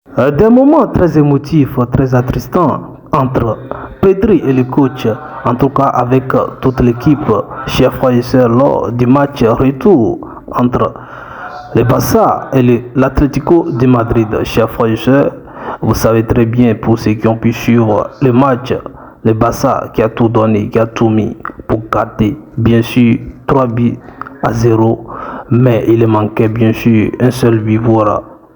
Des moments très émotifs, très attristants entre Pedri et le coach, en tout cas avec toute l'équipe, chers frères et sœurs, lors du match retour entre le Barça et l'Atlético de Madrid. Chers frères et sœurs, vous savez très bien, pour ceux qui ont pu suivre le match, le Barça qui a tout donné, qui a tout mis pour garder, bien sûr, 3 buts à 0, mais il manquait bien sûr un seul but pour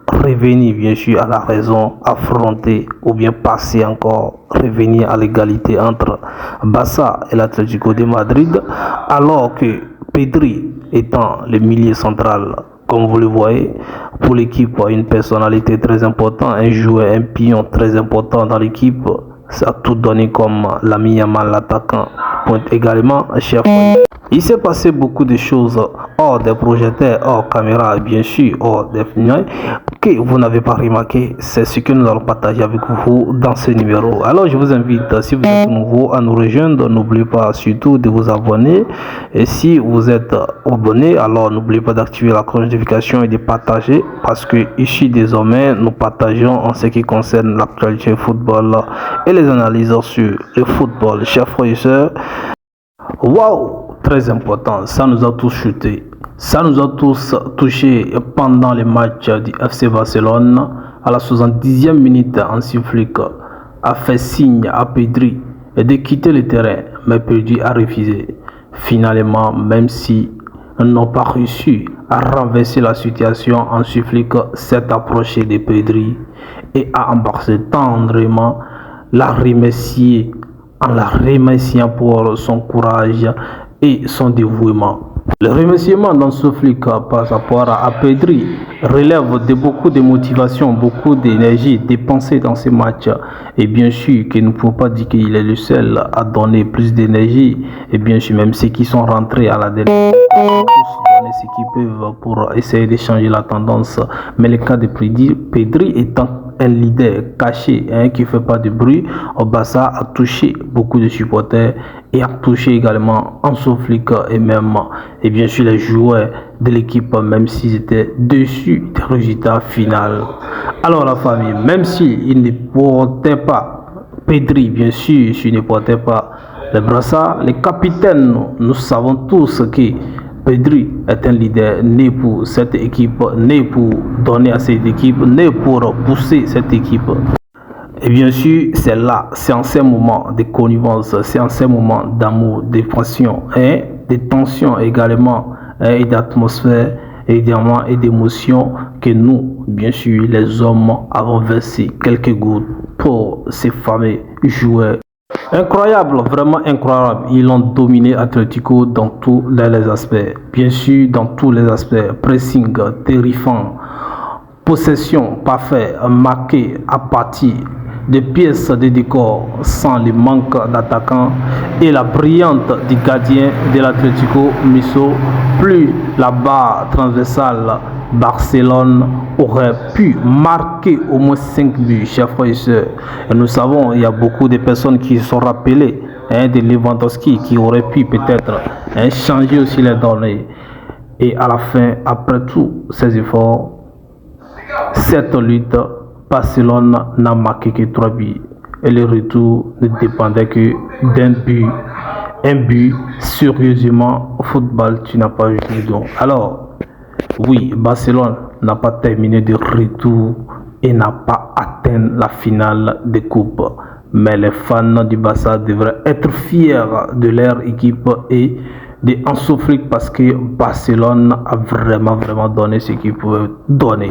revenir bien sûr à la raison, affronter ou bien passer encore, revenir à l'égalité entre Barça et l'Atlético de Madrid, alors que Pedri étant le milieu central, comme vous le voyez, pour l'équipe, une personnalité très importante, un joueur, un pion très important dans l'équipe, ça a tout donné comme l'ami Yamal, l'attaquant, pointe également, chef. Il s'est passé beaucoup de choses hors des projecteurs, hors caméra, bien sûr, hors des films, que vous n'avez pas remarqué. C'est ce que nous allons partager avec vous dans ce numéro. Alors, je vous invite, si vous êtes nouveau, à nous rejoindre. N'oubliez pas surtout de vous abonner. Et si vous êtes abonné, alors n'oubliez pas d'activer la cloche de notification et de partager, parce que ici, désormais, nous partageons en ce qui concerne l'actualité football et les analyses sur le football. Chers frères et sœurs, waouh! Très important, ça nous a tous chuté, ça nous a tous touché pendant les matchs du FC Barcelone. À la 70e minute, Hansi Flick a fait signe à Pedri de quitter le terrain, mais Pedri a refusé. Finalement, même si ils n'ont pas réussi à renverser la situation, Hansi Flick s'est approché de Pedri et a embrassé tendrement, la remercié en la remerciant pour son courage et son dévouement. Le remerciement dans ce flic par rapport à Pedri relève de beaucoup de motivation, beaucoup d'énergie dépensée dans ces matchs. Et bien sûr que nous ne pouvons pas dire qu'il est le seul à donner plus d'énergie. Et bien sûr, même ceux qui sont rentrés à la dernière, tous donner ce qu'ils peuvent pour essayer de changer la tendance. Mais le cas de Pedri étant un leader caché, qui ne fait pas de bruit, au Barça a touché beaucoup de supporters et a touché également Hansi Flick et même, et bien sûr, les joueurs de l'équipe, même s'ils étaient déçus des résultats finaux. Alors la famille, même s'ils ne portaient pas Pedri, bien sûr, s'ils ne portaient pas le brassard, les capitaines, nous savons tous que Pedri est un leader né pour cette équipe, né pour donner à cette équipe, né pour pousser cette équipe. Et bien sûr, c'est là, c'est en ces moments de connivence, c'est en ces moments d'amour, de passion, de tension également, et d'atmosphère, évidemment, et d'émotion que nous, bien sûr, les hommes, avons versé quelques gouttes pour ces fameux joueurs. Incroyable, vraiment incroyable. Ils ont dominé Atlético dans tous les aspects. Bien sûr, dans tous les aspects. Pressing, terrifiant, possession parfaite, marqué à partir de pièces de décor sans le manque d'attaquants et la brillante du gardien de l'Atlético Miso, plus la barre transversale. Barcelone aurait pu marquer au moins 5 buts, chers frères et sœurs. Et nous savons, il y a beaucoup de personnes qui se sont rappelées de Lewandowski qui aurait pu peut-être changer aussi les données. Et à la fin, après tous ces efforts, cette lutte, Barcelone n'a marqué que 3 buts. Et le retour ne dépendait que d'un but. Un but, sérieusement, au football, tu n'as pas joué donc. Alors, oui, Barcelone n'a pas terminé de retour et n'a pas atteint la finale des coupes. Mais les fans du Barça devraient être fiers de leur équipe et de Hansi Flick parce que Barcelone a vraiment donné ce qu'il pouvait donner.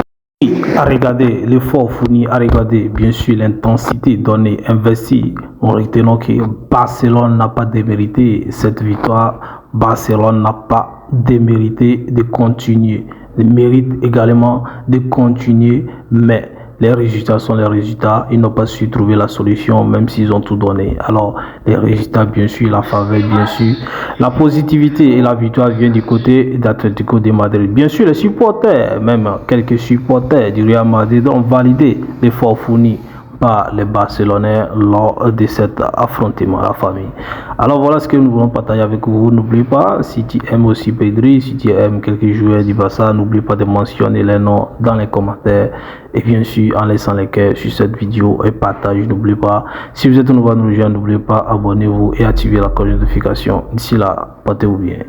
À regarder l'effort fourni, à regarder bien sûr l'intensité donnée, investie, en retenant que Barcelone n'a pas démérité cette victoire. Barcelone n'a pas démérité de continuer, il mérite également de continuer, mais les résultats sont les résultats. Ils n'ont pas su trouver la solution, même s'ils ont tout donné. Alors, les résultats, bien sûr, la faveur, bien sûr, la positivité et la victoire viennent du côté d'Atlético de Madrid. Bien sûr, les supporters, même quelques supporters du Real Madrid ont validé l'effort fourni par les Barcelonais lors de cet affrontement à la famille. Alors voilà ce que nous voulons partager avec vous. N'oubliez pas, si tu aimes aussi Pedri, si tu aimes quelques joueurs du Barça, n'oublie pas de mentionner les noms dans les commentaires et bien sûr en laissant les cœurs sur cette vidéo et partage. N'oubliez pas, si vous êtes nouveau à nous rejoindre, n'oubliez pas, abonnez-vous et activez la cloche de notification. D'ici là, portez-vous bien.